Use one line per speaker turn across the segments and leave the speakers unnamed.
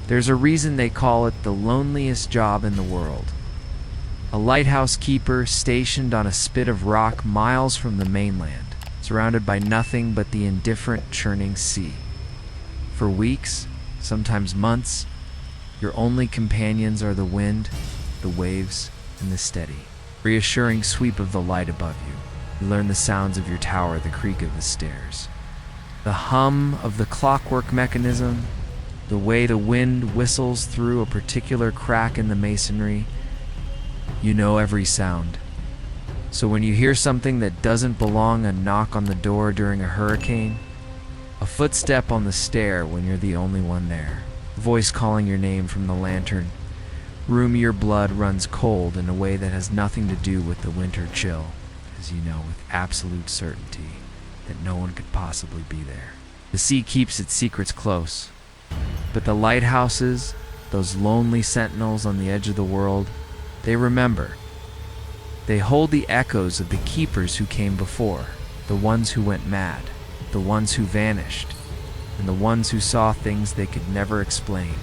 There's a reason they call it the loneliest job in the world. A lighthouse keeper stationed on a spit of rock miles from the mainland, surrounded by nothing but the indifferent, churning sea. For weeks, sometimes months, your only companions are the wind, the waves, and the steady, reassuring sweep of the light above you. You learn the sounds of your tower, the creak of the stairs, the hum of the clockwork mechanism, the way the wind whistles through a particular crack in the masonry. You know every sound. So when you hear something that doesn't belong, a knock on the door during a hurricane, a footstep on the stair when you're the only one there, a voice calling your name from the lantern room, your blood runs cold in a way that has nothing to do with the winter chill, as you know with absolute certainty that no one could possibly be there. The sea keeps its secrets close, but the lighthouses, those lonely sentinels on the edge of the world, they remember. They hold the echoes of the keepers who came before, the ones who went mad, the ones who vanished, and the ones who saw things they could never explain.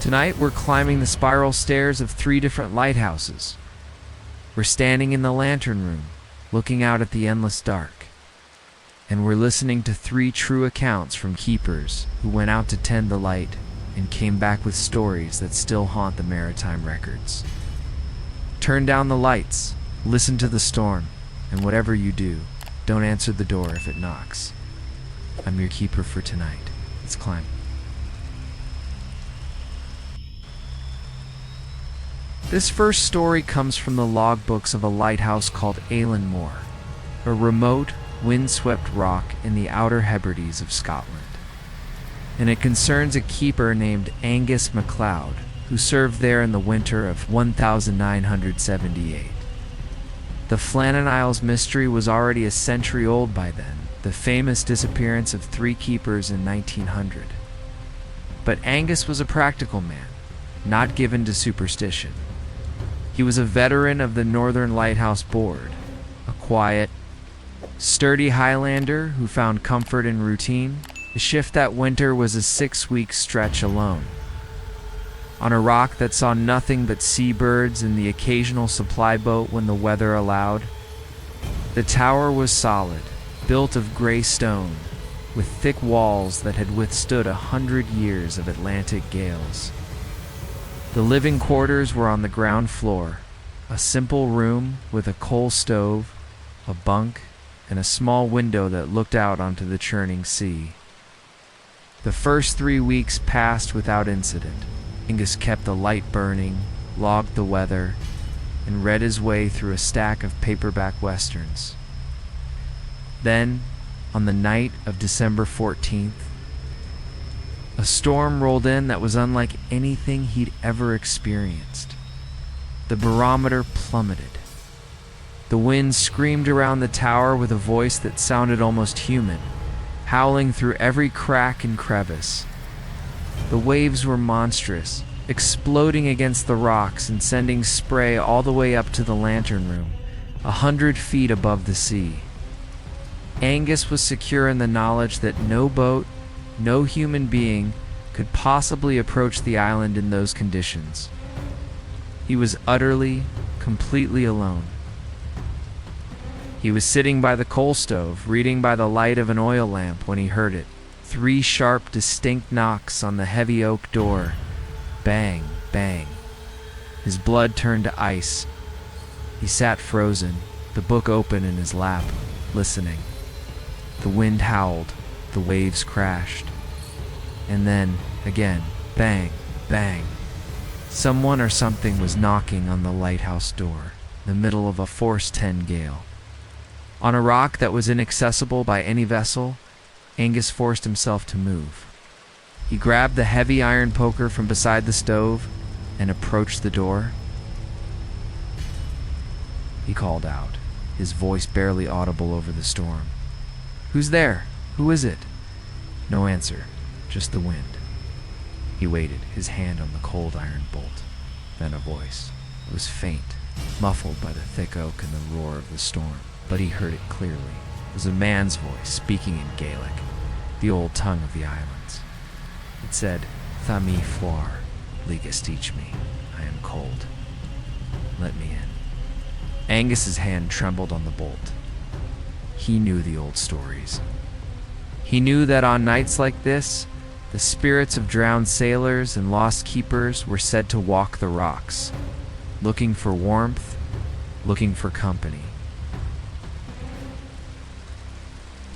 Tonight we're climbing the spiral stairs of 3 different lighthouses. We're standing in the lantern room, looking out at the endless dark. And we're listening to 3 true accounts from keepers who went out to tend the light and came back with stories that still haunt the Maritime records. Turn down the lights, listen to the storm, and whatever you do, don't answer the door if it knocks. I'm your keeper for tonight. Let's climb. This first story comes from the logbooks of a lighthouse called Moor, a remote, windswept rock in the Outer Hebrides of Scotland. And it concerns a keeper named Angus MacLeod, who served there in the winter of 1978. The Flannan Isles mystery was already a century old by then, the famous disappearance of 3 keepers in 1900. But Angus was a practical man, not given to superstition. He was a veteran of the Northern Lighthouse Board, a quiet, sturdy Highlander who found comfort in routine. The shift that winter was a 6-week stretch alone, on a rock that saw nothing but seabirds and the occasional supply boat when the weather allowed. The tower was solid, built of gray stone, with thick walls that had withstood 100 years of Atlantic gales. The living quarters were on the ground floor, a simple room with a coal stove, a bunk, and a small window that looked out onto the churning sea. The first 3 weeks passed without incident. Angus kept the light burning, logged the weather, and read his way through a stack of paperback westerns. Then, on the night of December 14th, a storm rolled in that was unlike anything he'd ever experienced. The barometer plummeted. The wind screamed around the tower with a voice that sounded almost human, howling through every crack and crevice. The waves were monstrous, exploding against the rocks and sending spray all the way up to the lantern room, 100 feet above the sea. Angus was secure in the knowledge that no boat, no human being could possibly approach the island in those conditions. He was utterly, completely alone. He was sitting by the coal stove, reading by the light of an oil lamp when he heard it. 3 sharp, distinct knocks on the heavy oak door. Bang, bang. His blood turned to ice. He sat frozen, the book open in his lap, listening. The wind howled, the waves crashed. And then, again, bang, bang. Someone or something was knocking on the lighthouse door, in the middle of a force 10 gale. On a rock that was inaccessible by any vessel, Angus forced himself to move. He grabbed the heavy iron poker from beside the stove and approached the door. He called out, his voice barely audible over the storm. "Who's there? Who is it?" No answer, just the wind. He waited, his hand on the cold iron bolt. Then a voice. It was faint, muffled by the thick oak and the roar of the storm, but he heard it clearly. It was a man's voice, speaking in Gaelic, the old tongue of the islands. It said, Thami foire, Ligas teach me. I am cold. Let me in. Angus's hand trembled on the bolt. He knew the old stories. He knew that on nights like this, the spirits of drowned sailors and lost keepers were said to walk the rocks, looking for warmth, looking for company.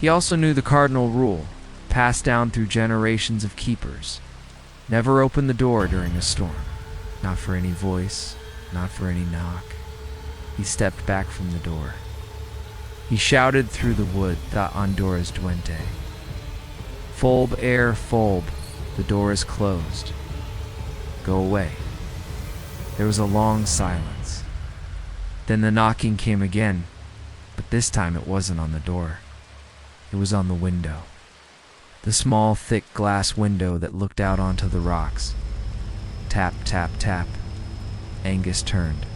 He also knew the cardinal rule, passed down through generations of keepers. Never open the door during a storm. Not for any voice, not for any knock. He stepped back from the door. He shouted through the wood, "Da Honduras Duente." "Folb air folb, the door is closed. Go away." There was a long silence. Then the knocking came again, but this time it wasn't on the door. It was on the window. The small, thick glass window that looked out onto the rocks. Tap, tap, tap. Angus turned.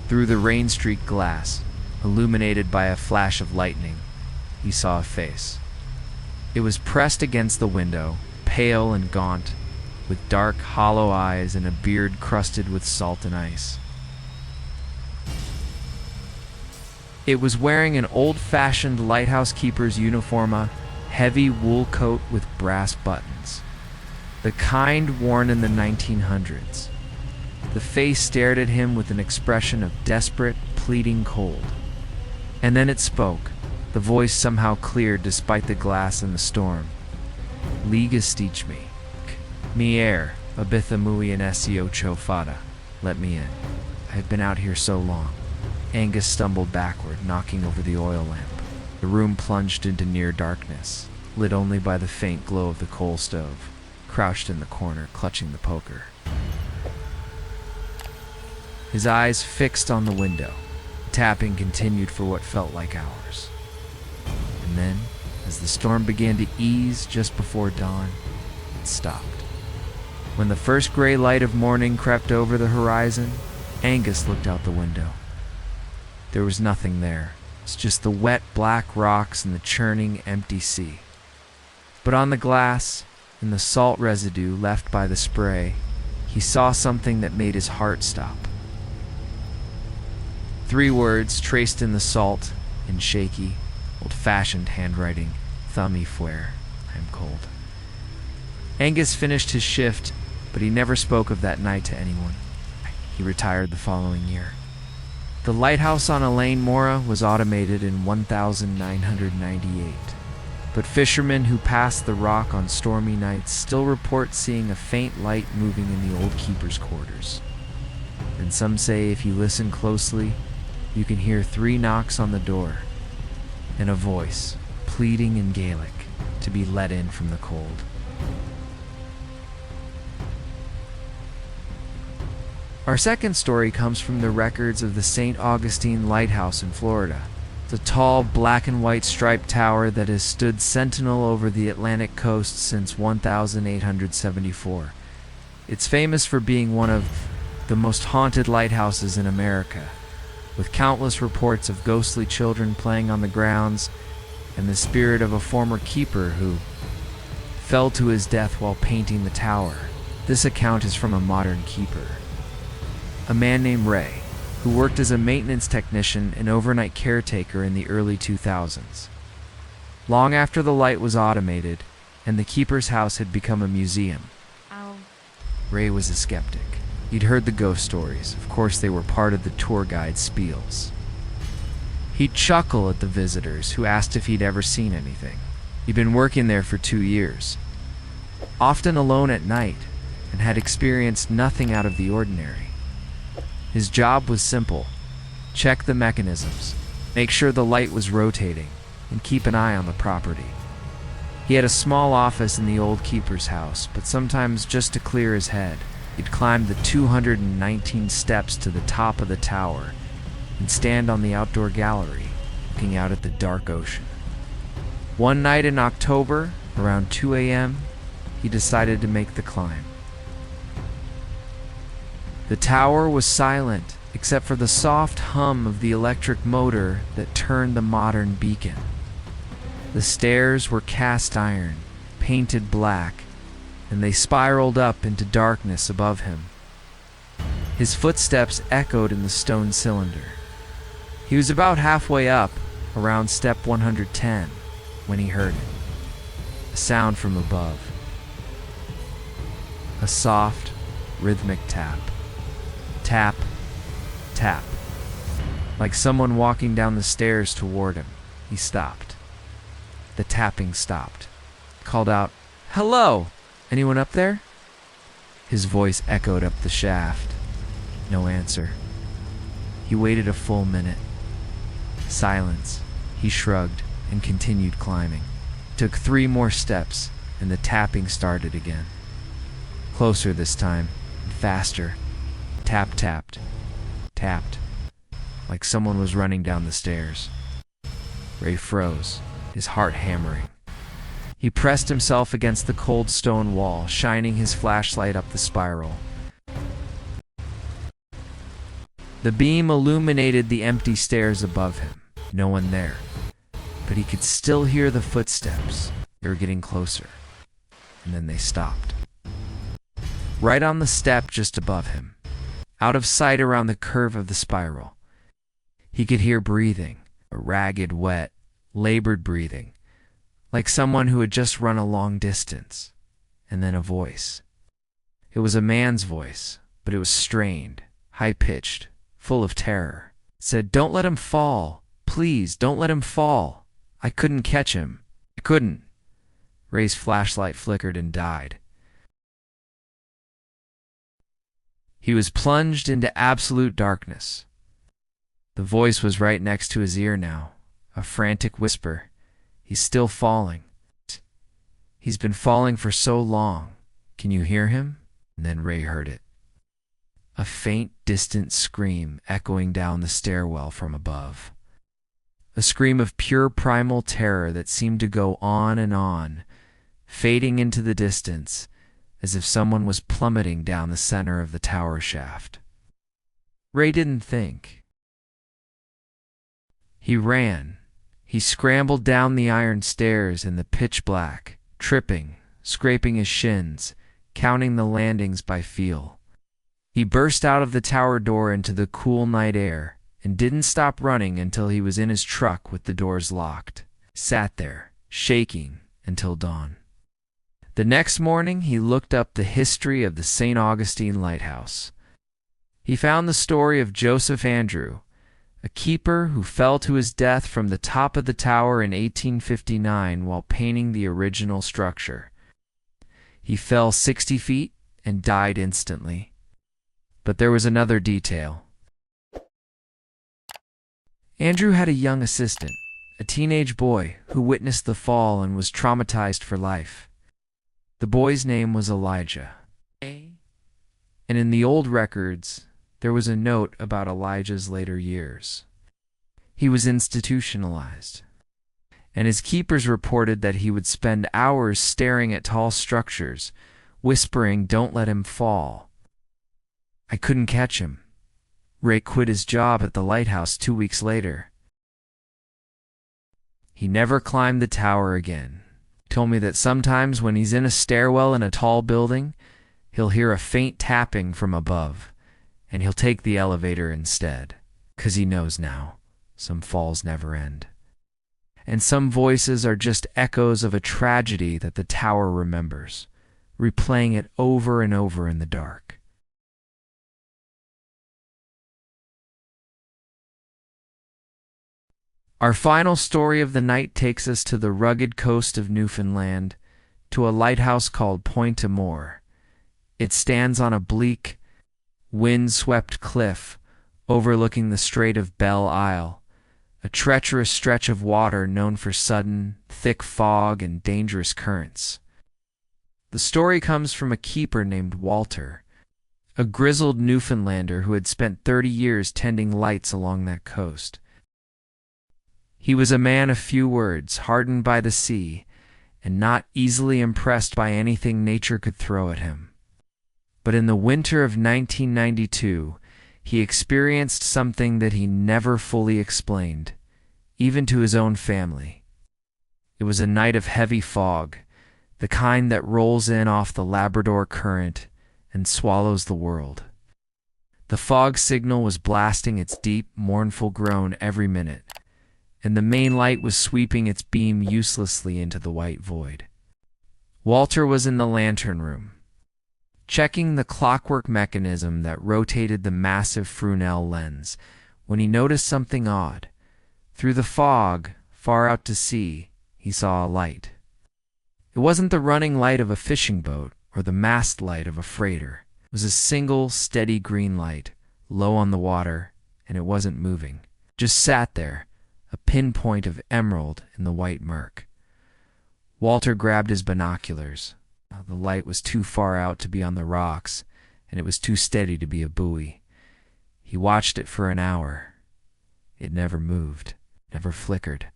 Through the rain-streaked glass, illuminated by a flash of lightning, he saw a face. It was pressed against the window, pale and gaunt, with dark, hollow eyes and a beard crusted with salt and ice. It was wearing an old-fashioned lighthouse keeper's uniform, heavy wool coat with brass buttons, the kind worn in the 1900s. The face stared at him with an expression of desperate, pleading cold. And then it spoke, the voice somehow cleared despite the glass and the storm. "Ligas teach me. Mi air, abitha mui and seo chofada. Let me in. I have been out here so long." Angus stumbled backward, knocking over the oil lamp. The room plunged into near darkness, lit only by the faint glow of the coal stove, crouched in the corner, clutching the poker. His eyes fixed on the window. The tapping continued for what felt like hours. And then, as the storm began to ease just before dawn, it stopped. When the first gray light of morning crept over the horizon, Angus looked out the window. There was nothing there. It's just the wet black rocks and the churning empty sea. But on the glass, in the salt residue left by the spray, he saw something that made his heart stop. 3 words traced in the salt, in shaky, old-fashioned handwriting, "Thami foire, I am cold." Angus finished his shift, but he never spoke of that night to anyone. He retired the following year. The lighthouse on Elaine Mora was automated in 1998, but fishermen who pass the rock on stormy nights still report seeing a faint light moving in the old keeper's quarters. And some say if you listen closely, you can hear 3 knocks on the door, and a voice, pleading in Gaelic, to be let in from the cold. Our second story comes from the records of the St. Augustine Lighthouse in Florida. It's a tall, black and white striped tower that has stood sentinel over the Atlantic coast since 1874. It's famous for being one of the most haunted lighthouses in America, with countless reports of ghostly children playing on the grounds and the spirit of a former keeper who fell to his death while painting the tower. This account is from a modern keeper, a man named Ray, who worked as a maintenance technician and overnight caretaker in the early 2000s. Long after the light was automated and the keeper's house had become a museum, Ray was a skeptic. He'd heard the ghost stories. Of course, they were part of the tour guide's spiels. He'd chuckle at the visitors who asked if he'd ever seen anything. He'd been working there for 2 years, often alone at night, and had experienced nothing out of the ordinary. His job was simple: check the mechanisms, make sure the light was rotating, and keep an eye on the property. He had a small office in the old keeper's house, but sometimes just to clear his head, he'd climb the 219 steps to the top of the tower and stand on the outdoor gallery, looking out at the dark ocean. One night in October, around 2 a.m., he decided to make the climb. The tower was silent, except for the soft hum of the electric motor that turned the modern beacon. The stairs were cast iron, painted black, and they spiraled up into darkness above him. His footsteps echoed in the stone cylinder. He was about halfway up, around step 110, when he heard it. A sound from above. A soft, rhythmic tap. Tap, tap. Like someone walking down the stairs toward him. He stopped. The tapping stopped. Called out, "Hello! Anyone up there?" His voice echoed up the shaft. No answer. He waited a full minute. Silence. He shrugged and continued climbing. Took 3 more steps, and the tapping started again. Closer this time, and faster. Tap tapped. Tapped. Like someone was running down the stairs. Ray froze, his heart hammering. He pressed himself against the cold stone wall, shining his flashlight up the spiral. The beam illuminated the empty stairs above him. No one there. But he could still hear the footsteps. They were getting closer. And then they stopped. Right on the step just above him, out of sight around the curve of the spiral. He could hear breathing, a ragged, wet, labored breathing, like someone who had just run a long distance. And then a voice. It was a man's voice, but it was strained, high-pitched, full of terror. It said, "Don't let him fall. Please, don't let him fall. I couldn't catch him. I couldn't." Ray's flashlight flickered and died. He was plunged into absolute darkness. The voice was right next to his ear now, a frantic whisper. He's still falling. He's been falling for so long. Can you hear him? And then Ray heard it. A faint, distant scream echoing down the stairwell from above. A scream of pure primal terror that seemed to go on, fading into the distance, as if someone was plummeting down the center of the tower shaft. Ray didn't think. He ran. He scrambled down the iron stairs in the pitch black, tripping, scraping his shins, counting the landings by feel. He burst out of the tower door into the cool night air and didn't stop running until he was in his truck with the doors locked. Sat there, shaking, until dawn. The next morning, he looked up the history of the St. Augustine Lighthouse. He found the story of Joseph Andrew, a keeper who fell to his death from the top of the tower in 1859 while painting the original structure. He fell 60 feet and died instantly. But there was another detail. Andrew had a young assistant, a teenage boy who witnessed the fall and was traumatized for life. The boy's name was Elijah. And in the old records, there was a note about Elijah's later years. He was institutionalized, and his keepers reported that he would spend hours staring at tall structures, whispering, "Don't let him fall." I couldn't catch him. Ray quit his job at the lighthouse 2 weeks later. He never climbed the tower again. He told me that sometimes when he's in a stairwell in a tall building, he'll hear a faint tapping from above, and he'll take the elevator instead, 'cause he knows now some falls never end. And some voices are just echoes of a tragedy that the tower remembers, replaying it over and over in the dark. Our final story of the night takes us to the rugged coast of Newfoundland, to a lighthouse called Point Amour. It stands on a bleak, wind-swept cliff overlooking the Strait of Belle Isle, a treacherous stretch of water known for sudden, thick fog and dangerous currents. The story comes from a keeper named Walter, a grizzled Newfoundlander who had spent 30 years tending lights along that coast. He was a man of few words, hardened by the sea, and not easily impressed by anything nature could throw at him. But in the winter of 1992, he experienced something that he never fully explained, even to his own family. It was a night of heavy fog, the kind that rolls in off the Labrador Current and swallows the world. The fog signal was blasting its deep, mournful groan every minute, and the main light was sweeping its beam uselessly into the white void. Walter was in the lantern room, checking the clockwork mechanism that rotated the massive Fresnel lens, when he noticed something odd. Through the fog, far out to sea, he saw a light. It wasn't the running light of a fishing boat or the mast light of a freighter. It was a single, steady green light, low on the water, and it wasn't moving. It just sat there, a pinpoint of emerald in the white murk. Walter grabbed his binoculars. The light was too far out to be on the rocks, and it was too steady to be a buoy. He watched it for an hour. It never moved, never flickered.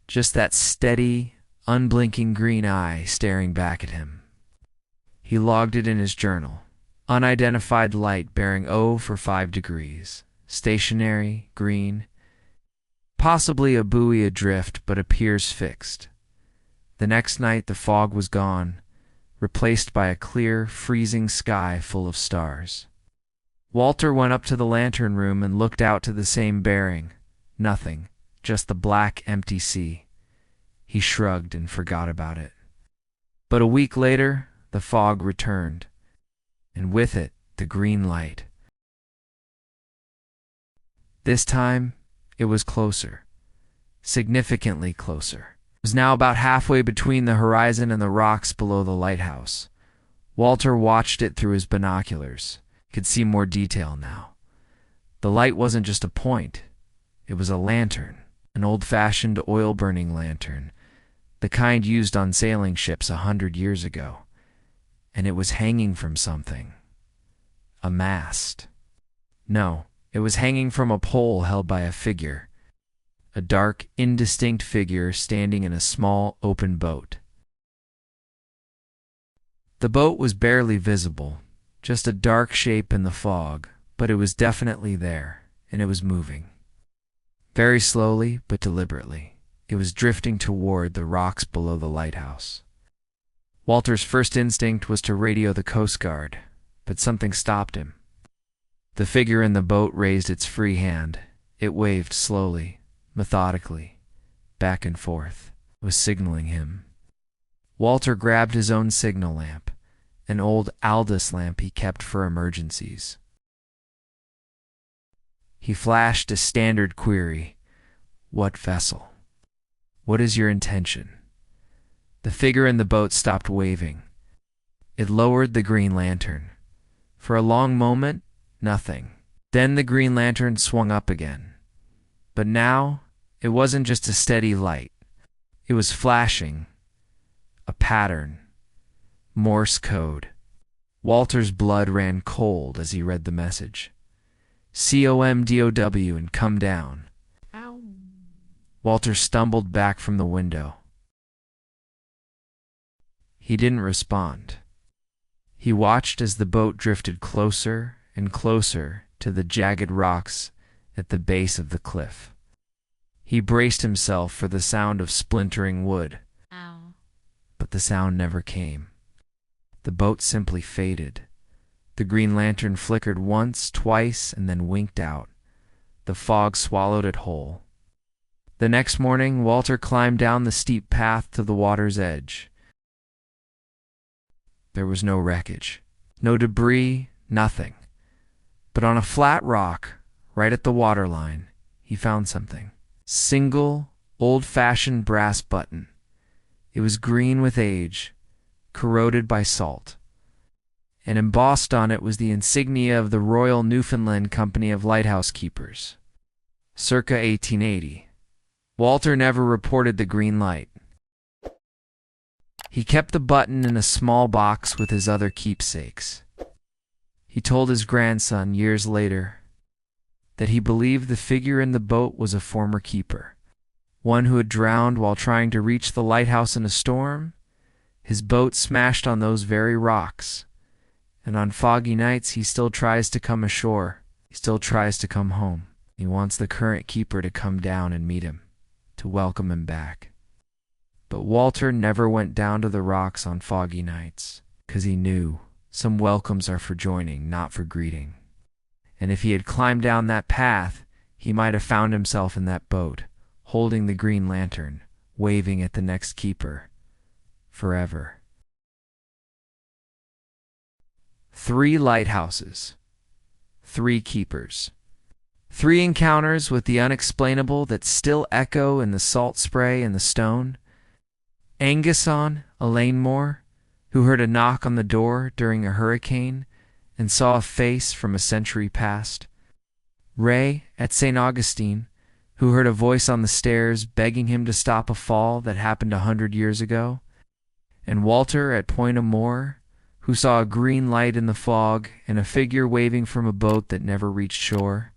Just that steady, unblinking green eye staring back at him. He logged it in his journal. Unidentified light bearing O for 5 degrees. Stationary, green. Possibly a buoy adrift, but appears fixed. The next night the fog was gone, replaced by a clear, freezing sky full of stars. Walter went up to the lantern room and looked out to the same bearing. Nothing, just the black, empty sea. He shrugged and forgot about it. But a week later, the fog returned, and with it, the green light. This time, it was closer, significantly closer. It was now about halfway between the horizon and the rocks below the lighthouse. Walter watched it through his binoculars. He could see more detail now. The light wasn't just a point. It was a lantern, an old-fashioned oil-burning lantern, the kind used on sailing ships 100 years ago. And it was hanging from something. A mast. No, it was hanging from a pole held by a figure. A dark, indistinct figure standing in a small, open boat. The boat was barely visible, just a dark shape in the fog, but it was definitely there, and it was moving. Very slowly, but deliberately. It was drifting toward the rocks below the lighthouse. Walter's first instinct was to radio the Coast Guard, but something stopped him. The figure in the boat raised its free hand. It waved slowly, methodically, back and forth. It was signaling him. Walter grabbed his own signal lamp, an old Aldous lamp he kept for emergencies. He flashed a standard query. What vessel? What is your intention? The figure in the boat stopped waving. It lowered the green lantern. For a long moment, nothing. Then the green lantern swung up again. But now, it wasn't just a steady light. It was flashing. A pattern. Morse code. Walter's blood ran cold as he read the message. COMDOW and come down.
Ow.
Walter stumbled back from the window. He didn't respond. He watched as the boat drifted closer and closer to the jagged rocks at the base of the cliff. He braced himself for the sound of splintering wood.
Ow.
But the sound never came. The boat simply faded. The green lantern flickered once, twice, and then winked out. The fog swallowed it whole. The next morning, Walter climbed down the steep path to the water's edge. There was no wreckage, no debris, nothing. But on a flat rock, right at the waterline, he found something. Single, old-fashioned brass button. It was green with age, corroded by salt. And embossed on it was the insignia of the Royal Newfoundland Company of Lighthouse Keepers. Circa 1880. Walter never reported the green light. He kept the button in a small box with his other keepsakes. He told his grandson years later that he believed the figure in the boat was a former keeper, one who had drowned while trying to reach the lighthouse in a storm. His boat smashed on those very rocks, and on foggy nights he still tries to come ashore. He still tries to come home. He wants the current keeper to come down and meet him, to welcome him back. But Walter never went down to the rocks on foggy nights, 'cause he knew some welcomes are for joining, not for greeting. And if he had climbed down that path, he might have found himself in that boat, holding the green lantern, waving at the next keeper. Forever. 3 lighthouses. 3 keepers. 3 encounters with the unexplainable that still echo in the salt spray and the stone. Anguson, Elaine Moore, who heard a knock on the door during a hurricane and saw a face from a century past. Ray at St. Augustine, who heard a voice on the stairs begging him to stop a fall that happened 100 years ago. And Walter at Point Amour, who saw a green light in the fog and a figure waving from a boat that never reached shore.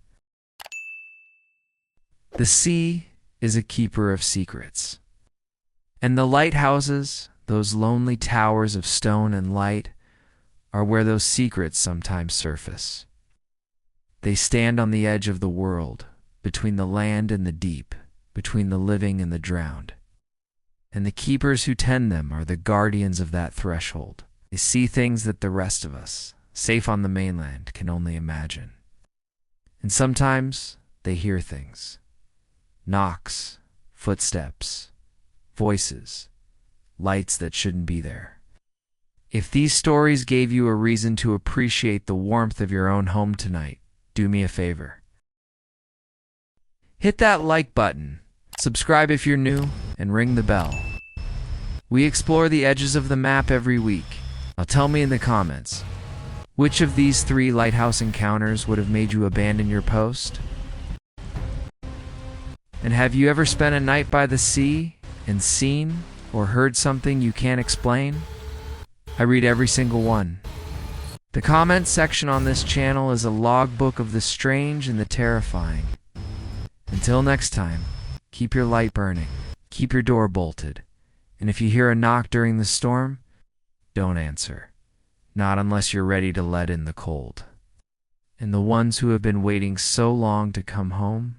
The sea is a keeper of secrets. And the lighthouses, those lonely towers of stone and light, are where those secrets sometimes surface. They stand on the edge of the world, between the land and the deep, between the living and the drowned. And the keepers who tend them are the guardians of that threshold. They see things that the rest of us, safe on the mainland, can only imagine. And sometimes they hear things. Knocks, footsteps, voices, lights that shouldn't be there. If these stories gave you a reason to appreciate the warmth of your own home tonight, do me a favor. Hit that like button, subscribe if you're new, and ring the bell. We explore the edges of the map every week. Now tell me in the comments, which of these 3 lighthouse encounters would have made you abandon your post? And have you ever spent a night by the sea and seen or heard something you can't explain? I read every single one. The comment section on this channel is a logbook of the strange and the terrifying. Until next time, keep your light burning, keep your door bolted, and if you hear a knock during the storm, don't answer. Not unless you're ready to let in the cold. And the ones who have been waiting so long to come home,